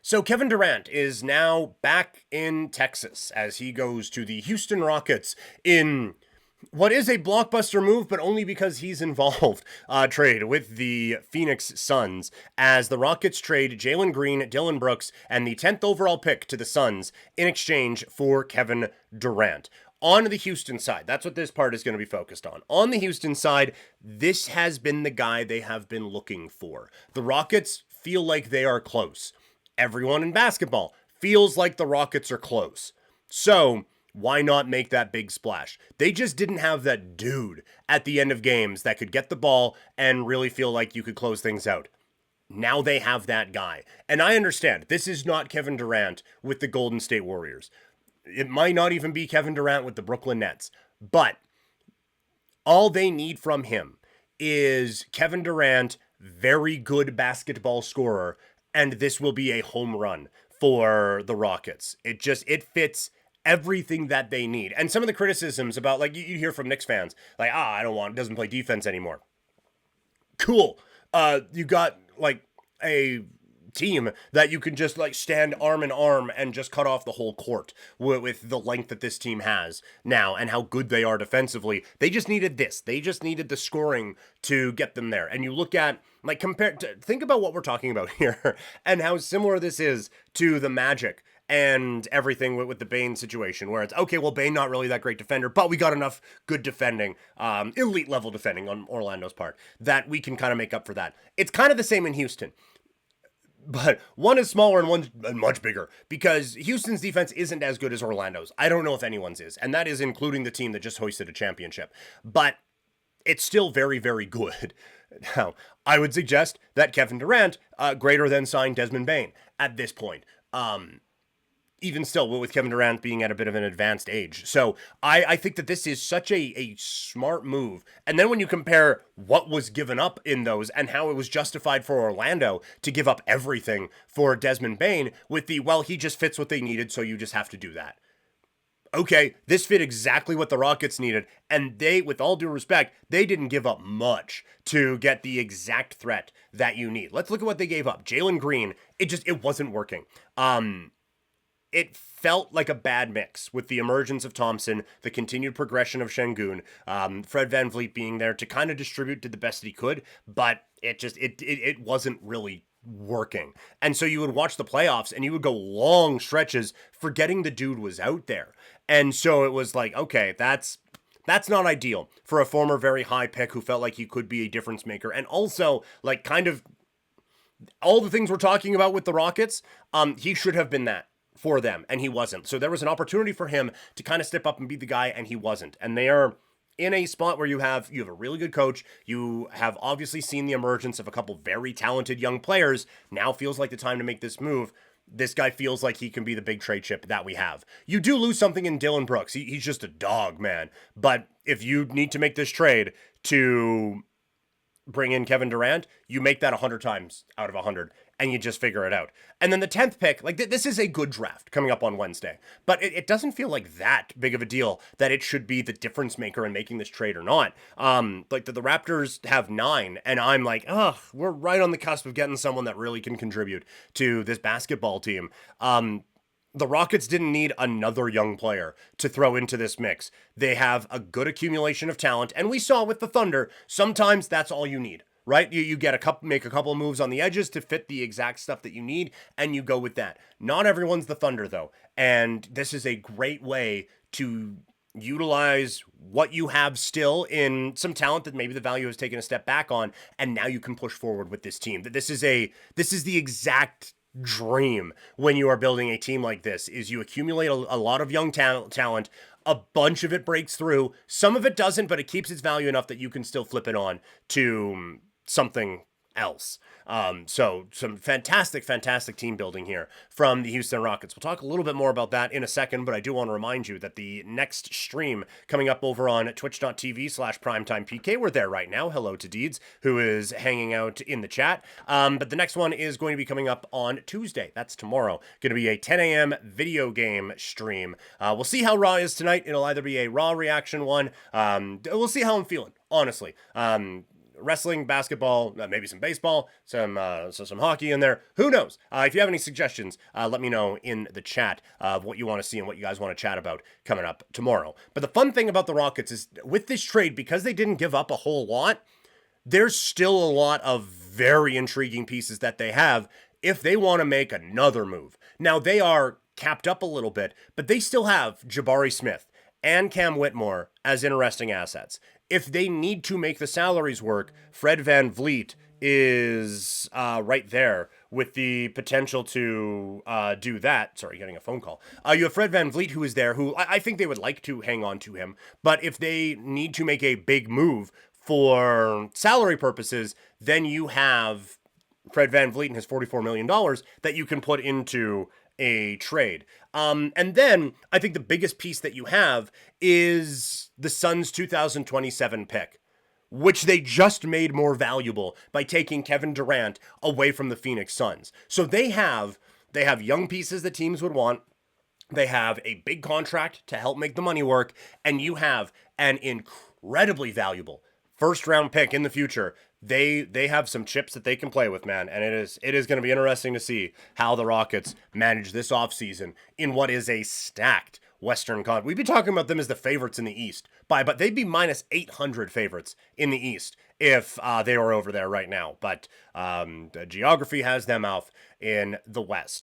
So Kevin Durant is now back in Texas as he goes to the Houston Rockets in what is a blockbuster move, but only because he's involved, trade with the Phoenix Suns, as the Rockets trade Jalen Green, Dylan Brooks, and the 10th overall pick to the Suns in exchange for Kevin Durant. On the Houston side, that's what this part is going to be focused on. On the Houston side, this has been the guy they have been looking for. The Rockets feel like they are close. Everyone in basketball feels like the Rockets are close. So, why not make that big splash? They just didn't have that dude at the end of games that could get the ball and really feel like you could close things out. Now they have that guy. And I understand, this is not Kevin Durant with the Golden State Warriors. It might not even be Kevin Durant with the Brooklyn Nets. But all they need from him is Kevin Durant, very good basketball scorer, and this will be a home run for the Rockets. It fits everything that they need. And some of the criticisms about, like, you hear from Knicks fans, like, doesn't play defense anymore. Cool. You got, like, a team that you can just, like, stand arm in arm and just cut off the whole court with the length that this team has now and how good they are defensively. They just needed this. They just needed the scoring to get them there. And you look at, like, think about what we're talking about here and how similar this is to the Magic and everything with the Bane situation, where it's, okay, well, Bane not really that great defender, but we got enough good defending, elite level defending on Orlando's part, that we can kind of make up for that. It's kind of the same in Houston, but one is smaller and one's much bigger, because Houston's defense isn't as good as Orlando's. I don't know if anyone's is, and that is including the team that just hoisted a championship, but it's still very, very good. Now, I would suggest that Kevin Durant greater than sign Desmond Bane at this point. Even still, with Kevin Durant being at a bit of an advanced age. So I think that this is such a smart move. And then when you compare what was given up in those and how it was justified for Orlando to give up everything for Desmond Bane with the, well, he just fits what they needed, so you just have to do that. Okay, this fit exactly what the Rockets needed, and they, with all due respect, they didn't give up much to get the exact threat that you need. Let's look at what they gave up. Jalen Green, it wasn't working. It felt like a bad mix with the emergence of Thompson, the continued progression of Şengün, Fred VanVleet being there to kind of distribute to the best that he could, but it wasn't really working. And so you would watch the playoffs and you would go long stretches forgetting the dude was out there. And so it was like, okay, that's not ideal for a former very high pick who felt like he could be a difference maker. And also, like, kind of all the things we're talking about with the Rockets, he should have been that for them, and he wasn't. So there was an opportunity for him to kind of step up and be the guy, and he wasn't. And they are in a spot where you have a really good coach. You have obviously seen the emergence of a couple very talented young players. Now feels like the time to make this move. This guy feels like he can be the big trade chip that we have. You do lose something in Dylan Brooks. He's just a dog, man. But if you need to make this trade to bring in Kevin Durant, you make that 100 times out of 100, and you just figure it out. And then the 10th pick, like, this is a good draft coming up on Wednesday, but it doesn't feel like that big of a deal that it should be the difference maker in making this trade or not. Like, the Raptors have 9, and I'm like, we're right on the cusp of getting someone that really can contribute to this basketball team. The Rockets didn't need another young player to throw into this mix. They have a good accumulation of talent, and we saw with the Thunder, sometimes that's all you need, right? You make a couple moves on the edges to fit the exact stuff that you need, and you go with that. Not everyone's the Thunder, though, and this is a great way to utilize what you have still in some talent that maybe the value has taken a step back on, and now you can push forward with this team. This is the exact dream when you are building a team like this, is you accumulate a lot of young talent, a bunch of it breaks through, some of it doesn't, but it keeps its value enough that you can still flip it on to something else. So some fantastic team building here from the Houston Rockets. We'll talk a little bit more about that in a second, but I do want to remind you that the next stream coming up over on twitch.tv/primetimepk, we're there right now. Hello to Deeds, who is hanging out in the chat. But the next one is going to be coming up on Tuesday. That's tomorrow. Going to be a 10 a.m. video game stream. We'll see how Raw is tonight. It'll either be a Raw reaction one. We'll see how I'm feeling, honestly. wrestling, basketball, maybe some baseball, some hockey in there. Who knows? If you have any suggestions, let me know in the chat of what you want to see and what you guys want to chat about coming up tomorrow. But the fun thing about the Rockets is with this trade, because they didn't give up a whole lot, there's still a lot of very intriguing pieces that they have if they want to make another move. Now, they are capped up a little bit, but they still have Jabari Smith and Cam Whitmore as interesting assets. If they need to make the salaries work, Fred VanVleet is right there with the potential to do that. Sorry, getting a phone call. You have Fred VanVleet who is there, who I think they would like to hang on to him. But if they need to make a big move for salary purposes, then you have Fred VanVleet and his $44 million that you can put into a trade. And then I think the biggest piece that you have is the Suns' 2027 pick, which they just made more valuable by taking Kevin Durant away from the Phoenix Suns. So they have young pieces that teams would want. They have a big contract to help make the money work, and you have an incredibly valuable first-round pick in the future. They have some chips that they can play with, man, and it is going to be interesting to see how the Rockets manage this offseason in what is a stacked Western Conference. We'd be talking about them as the favorites in the East, but they'd be minus 800 favorites in the East if they were over there right now. But the geography has them out in the West.